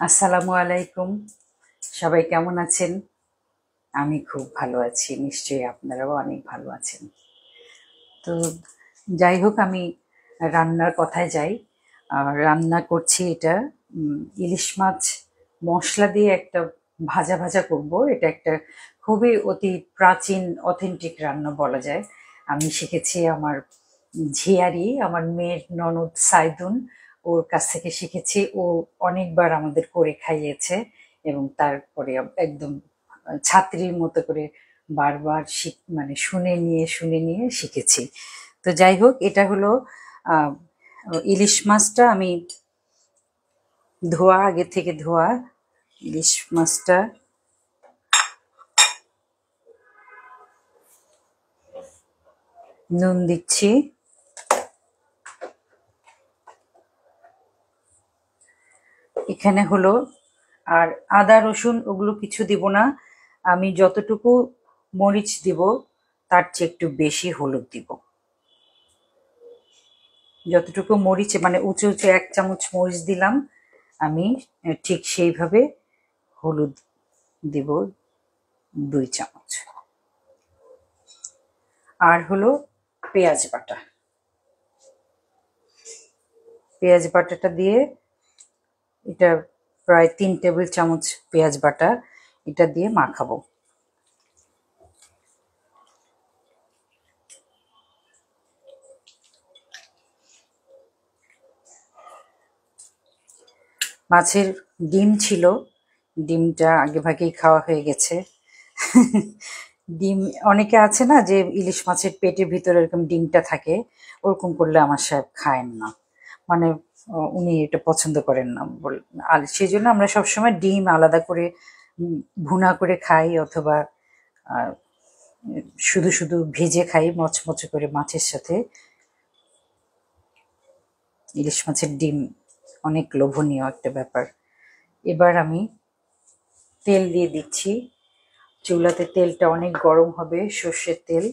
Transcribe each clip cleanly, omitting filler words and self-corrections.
আসসালামু আলাইকুম। সবাই কেমন আছেন? আমি খুব ভালো আছি, নিশ্চয়ই আপনারাও অনেক ভালো আছেন। তো যাই হোক, আমি রান্নার কথায় যাই। রান্না করছি এটা ইলিশ মাছ মশলা দিয়ে একটা ভাজা ভাজা করব। এটা একটা খুবই অতি প্রাচীন অথেন্টিক রান্না বলা যায়। আমি শিখেছি আমার ঝিয়ারি, আমার মেয়ের ননদ সাইদুন, ওর কাছ থেকে শিখেছি। ও অনেকবার আমাদের করে খাইয়েছে এবং তারপরে একদম ছাত্রীর মতো করে বারবার মানে শুনে নিয়ে শিখেছি। তো যাই হোক, এটা হলো আহ, ইলিশ মাছটা আমি আগে থেকে ধোয়া ইলিশ মাছটা নুন দিচ্ছি। এখানে হলো আর আদা রসুন ওগুলো কিছু দিব না। আমি যতটুকু মরিচ দিব তার চেয়ে একটু বেশি হলুদ দিব। যতটুকু মরিচ মানে উঁচু উঁচু 1 চামচ মরিচ দিলাম, আমি ঠিক সেইভাবে হলুদ দিব 2 চামচ। আর হলো পেঁয়াজ বাটা, পেঁয়াজ বাটাটা দিয়ে এটা প্রায় 3 টেবিল চামচ পেঁয়াজ বাটা, এটা দিয়ে মাখাবো। মাছের ডিম ছিল, ডিমটা আগে ভাগেই খাওয়া হয়ে গেছে। ডিম অনেকে আছে না যে ইলিশ মাছের পেটের ভিতরে এরকম ডিমটা থাকে, ওরকম করলে আমার সাহেব খায়েন না, মানে উনি এটা পছন্দ করেন না আর সেই জন্য আমরা সবসময় ডিম আলাদা করে ভুনা করে খাই, অথবা আহ, শুধু শুধু ভেজে খাই মচমচে করে মাছের সাথে। ইলিশ মাছের ডিম অনেক লোভনীয় একটা ব্যাপার। এবার আমি তেল দিয়ে দিচ্ছি। চুলাতে তেলটা অনেক গরম হবে, সর্ষের তেল।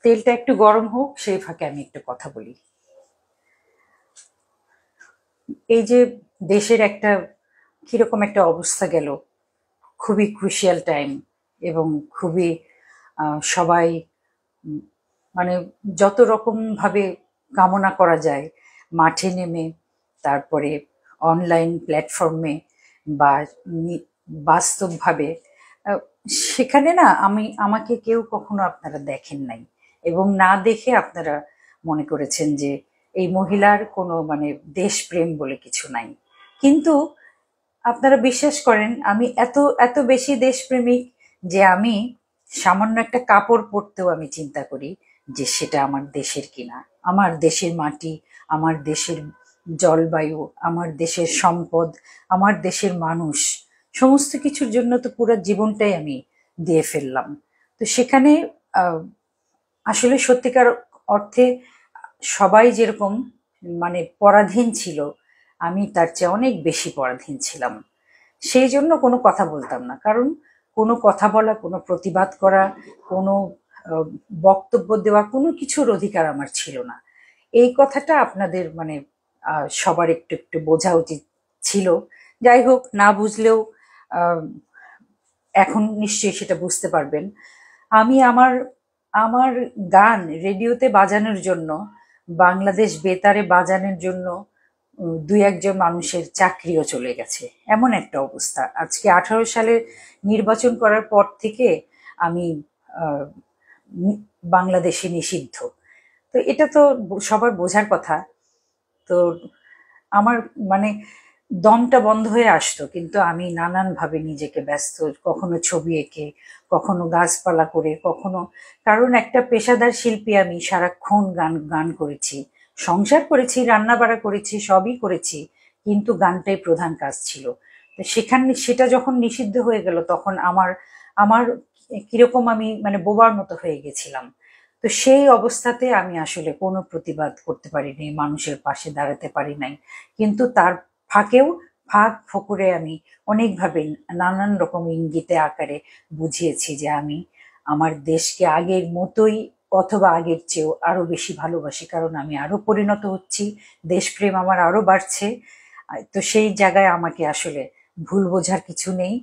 তেলটা একটু গরম হোক, সেই ফাঁকে আমি একটু কথা বলি। এই যে দেশের একটা কিরকম একটা অবস্থা গেল, খুবই ক্রুশিয়াল টাইম, এবং খুবই সবাই মানে যত রকম ভাবে কামনা করা যায় মাঠে নেমে, তারপরে অনলাইন প্ল্যাটফর্মে বা বাস্তবভাবে, আহ, সেখানে না আমাকে কেউ কখনো আপনারা দেখেন নাই, এবং না দেখে আপনারা মনে করেছেন যে এই মহিলার কোনো মানে দেশপ্রেম বলে কিছু নাই। কিন্তু আপনারা বিশ্বাস করেন আমি এত এত বেশি দেশপ্রেমিক যে আমি সামান্য একটা কাপড় পরতেও আমি চিন্তা করি যে সেটা আমার দেশের কিনা। আমার দেশের মাটি, আমার দেশের জলবায়ু, আমার দেশের সম্পদ, আমার দেশের মানুষ, সমস্ত কিছুর জন্য তো পুরো জীবনটাই আমি দিয়ে ফেললাম। তো সেখানে আহ, আসলে সত্যিকার অর্থে সবাই যেরকম মানে পরাধীন ছিল, আমি তার চেয়ে অনেক বেশি পরাধীন ছিলাম। সেই জন্য কোনো কথা বলতাম না, কারণ কোনো কথা বলা, কোনো প্রতিবাদ করা, কোনো আহ, বক্তব্য দেওয়া, কোনো কিছুর অধিকার আমার ছিল না। এই কথাটা আপনাদের মানে সবার একটু একটু বোঝা উচিত ছিল। যাই হোক, না বুঝলেও আহ, এখন নিশ্চয়ই সেটা বুঝতে পারবেন। আমি আমার আমার গান রেডিওতে বাজানোর জন্য, বাংলাদেশ বেতারে বাজানোর জন্য 2-1 জন মানুষের চাকরিও চলে গেছে, এমন একটা অবস্থা। আজকে 18 সালে নির্বাচন করার পর থেকে আমি আহ, বাংলাদেশে নিষিদ্ধ। তো এটা তো সবার বোঝার কথা। তো আমার মানে দমটা বন্ধ হয়ে আসতো, কিন্তু আমি নানানভাবে নিজেকে ব্যস্ত, কখনো ছবি এঁকে, কখনো গাছপালা করে, কখনো, কারণ একটা পেশাদার শিল্পী আমি, সারাক্ষণ গান গান করেছি, সংসার করেছি, রান্না বাড়া করেছি, সবই করেছি, কিন্তু গানটাই প্রধান কাজ ছিল। তো সেখানে সেটা যখন নিষিদ্ধ হয়ে গেল, তখন আমার আমার কিরকম আমি মানে বোবার মতো হয়ে গেছিলাম। তো সেই অবস্থাতে আমি আসলে কোনো প্রতিবাদ করতে পারিনি, মানুষের পাশে দাঁড়াতে পারি নাই। কিন্তু তার ফাঁকেও ফাঁক ফোকরে আমি অনেকভাবে নানান রকম ইঙ্গিতে আকারে বুঝিয়েছি যে আমি আমার দেশকে আগের মতোই অথবা আগের চেয়েও আরো বেশি ভালোবাসি, কারণ আমি আরো পরিণত হচ্ছি, দেশপ্রেম আমার আরো বাড়ছে। তো সেই জায়গায় আমাকে আসলে ভুল বোঝার কিছু নেই।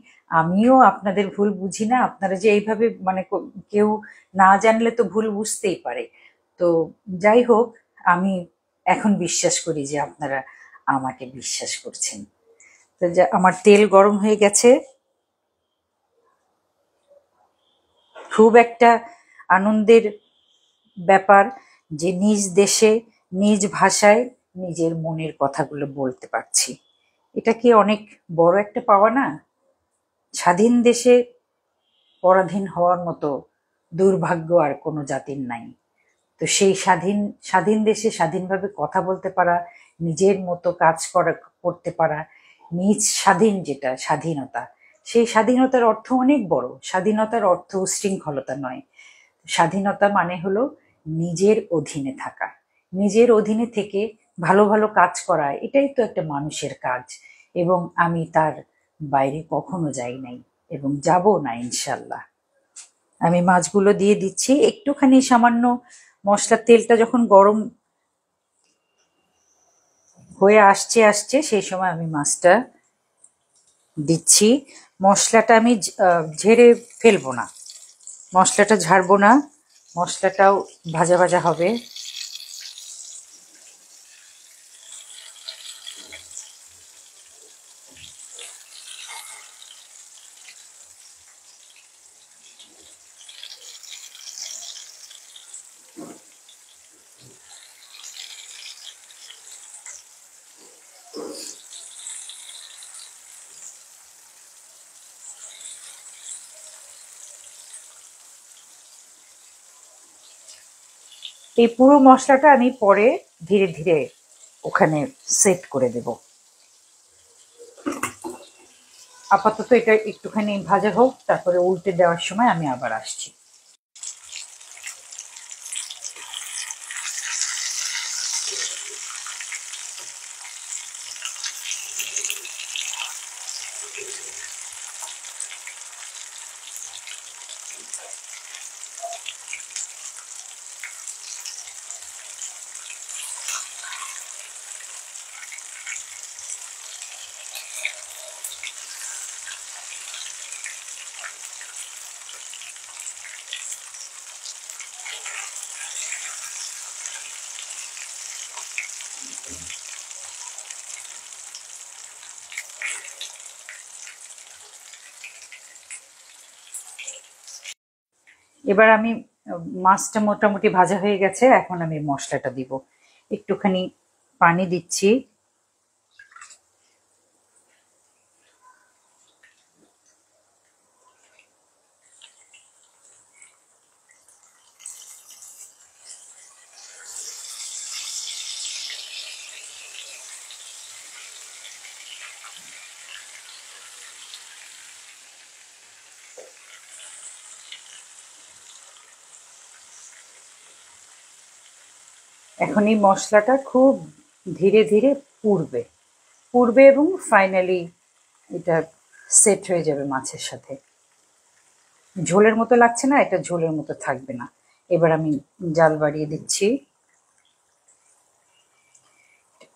আমিও আপনাদের ভুল বুঝি না। আপনারা যে এইভাবে মানে কেউ না জানলে তো ভুল বুঝতেই পারে। তো যাই হোক, আমি এখন বিশ্বাস করি যে আপনারা আমাকে বিশ্বাস করছেন। তো আমার তেল গরম হয়ে গেছে। খুব একটা আনন্দের ব্যাপার যে নিজ দেশে নিজ ভাষায় নিজের মনের কথাগুলো বলতে পারছি। এটা কি অনেক বড় একটা পাওয়া না? স্বাধীন দেশে পরাধীন হওয়ার মতো দুর্ভাগ্য আর কোনো জাতির নাই। তো সেই স্বাধীন স্বাধীন দেশে স্বাধীনভাবে কথা বলতে পারা, নিজের মতো কাজ করতে পারা, নিজ স্বাধীন, যেটা স্বাধীনতা, সেই স্বাধীনতার অর্থ অনেক বড়। স্বাধীনতার অর্থ উশৃঙ্খলতা নয়। স্বাধীনতা মানে হলো নিজের অধীনে থাকা, নিজের অধীনে থেকে ভালো ভালো কাজ করা। এটাই তো একটা মানুষের কাজ, এবং আমি তার বাইরে কখনো যাই নাই এবং যাব না ইনশাল্লাহ। আমি মাছগুলো দিয়ে দিচ্ছি একটুখানি সামান্য। মশলার তেলটা যখন গরম হয়ে আসছে আসছে সেই সময় আমি মাছটা দিচ্ছি। মশলাটা আমি ঝেড়ে ফেলবো না, মশলাটা ঝাড়বো না, মশলাটাও ভাজা ভাজা হবে। এই পুরো মশলাটা আমি পরে ধীরে ধীরে ওখানে সেট করে দেব। আপাতত এটা একটুখানি ভাজা হোক, তারপরে উল্টে দেওয়ার সময় আমি আবার আসছি। এবার আমি মাছটা মোটামুটি ভাজা হয়ে গেছে, এখন আমি মশলাটা দিব। একটুখানি পানি দিচ্ছি। এখন এই মশলাটা খুব ধীরে ধীরে পুড়বে পুড়বে এবং ফাইনালি এটা সেট হয়ে যাবে মাছের সাথে। ঝোলের মতো লাগছে না, এটা ঝোলের মতো থাকবে না। এবার আমি জাল বাড়িয়ে দিচ্ছি।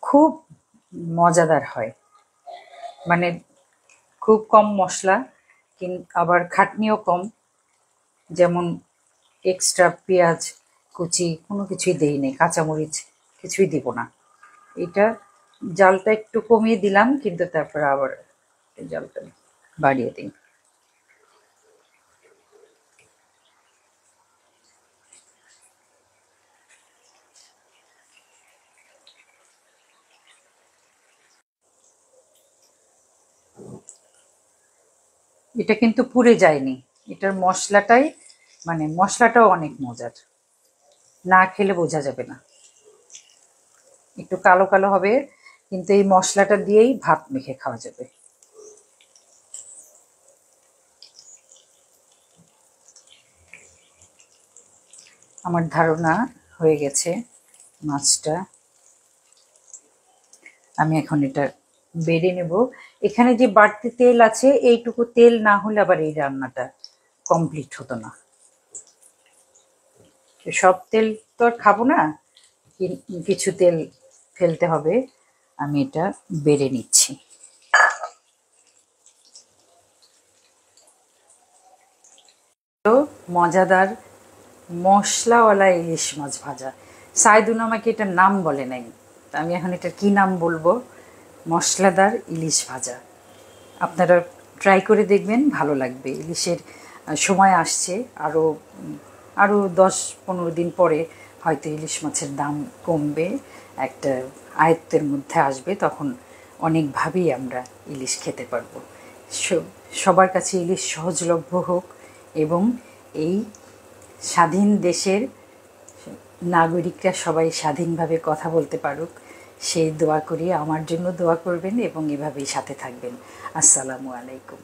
খুব মজাদার হয়, মানে খুব কম মশলা, আবার খাটনিও কম। যেমন এক্সট্রা পেঁয়াজ কুচি কোনো কিছুই দেই নেই, কাঁচামরিচ কিছুই দিব না। এটা জালটা একটু কমিয়ে দিলাম, কিন্তু তারপর আবার জালটা বাড়িয়ে দিই। এটা কিন্তু পুড়ে যায়নি, এটার মশলাটাই, মানে মশলাটাও অনেক মজার, না খেলে বোঝা যাবে না। একটু কালো কালো হবে, কিন্তু এই মশলাটা দিয়েই ভাত মেখে খাওয়া যাবে। আমার ধারণা হয়ে গেছে মাছটা। আমি এখন এটা বেড়ে নেব। এখানে যে বাড়তি তেল আছে, এইটুকু তেল না হলে আবার এই রান্নাটা কমপ্লিট হতো না। তো সব তেল তো আর খাবো না, কিছু তেল ফেলতে হবে। আমি এটা বেড়ে নিচ্ছি। তো মজাদার মশলাওয়ালা ইলিশ মাছ ভাজা। সাইদুন আমাকে এটার নাম বলে নাই, তা আমি এখন এটার কী নাম বলবো? মশলাদার ইলিশ ভাজা। আপনারা ট্রাই করে দেখবেন, ভালো লাগবে। ইলিশের সময় আসছে, আরও 10-15 দিন পরে হয়তো ইলিশ মাছের দাম কমবে, একটা আয়ত্তের মধ্যে আসবে, তখন অনেকভাবেই আমরা ইলিশ খেতে পারবো। সবার কাছে ইলিশ সহজলভ্য হোক এবং এই স্বাধীন দেশের নাগরিকরা সবাই স্বাধীনভাবে কথা বলতে পারুক, সেই দোয়া করি। আমার জন্য দোয়া করবেন এবং এভাবেই সাথে থাকবেন। আসসালামু আলাইকুম।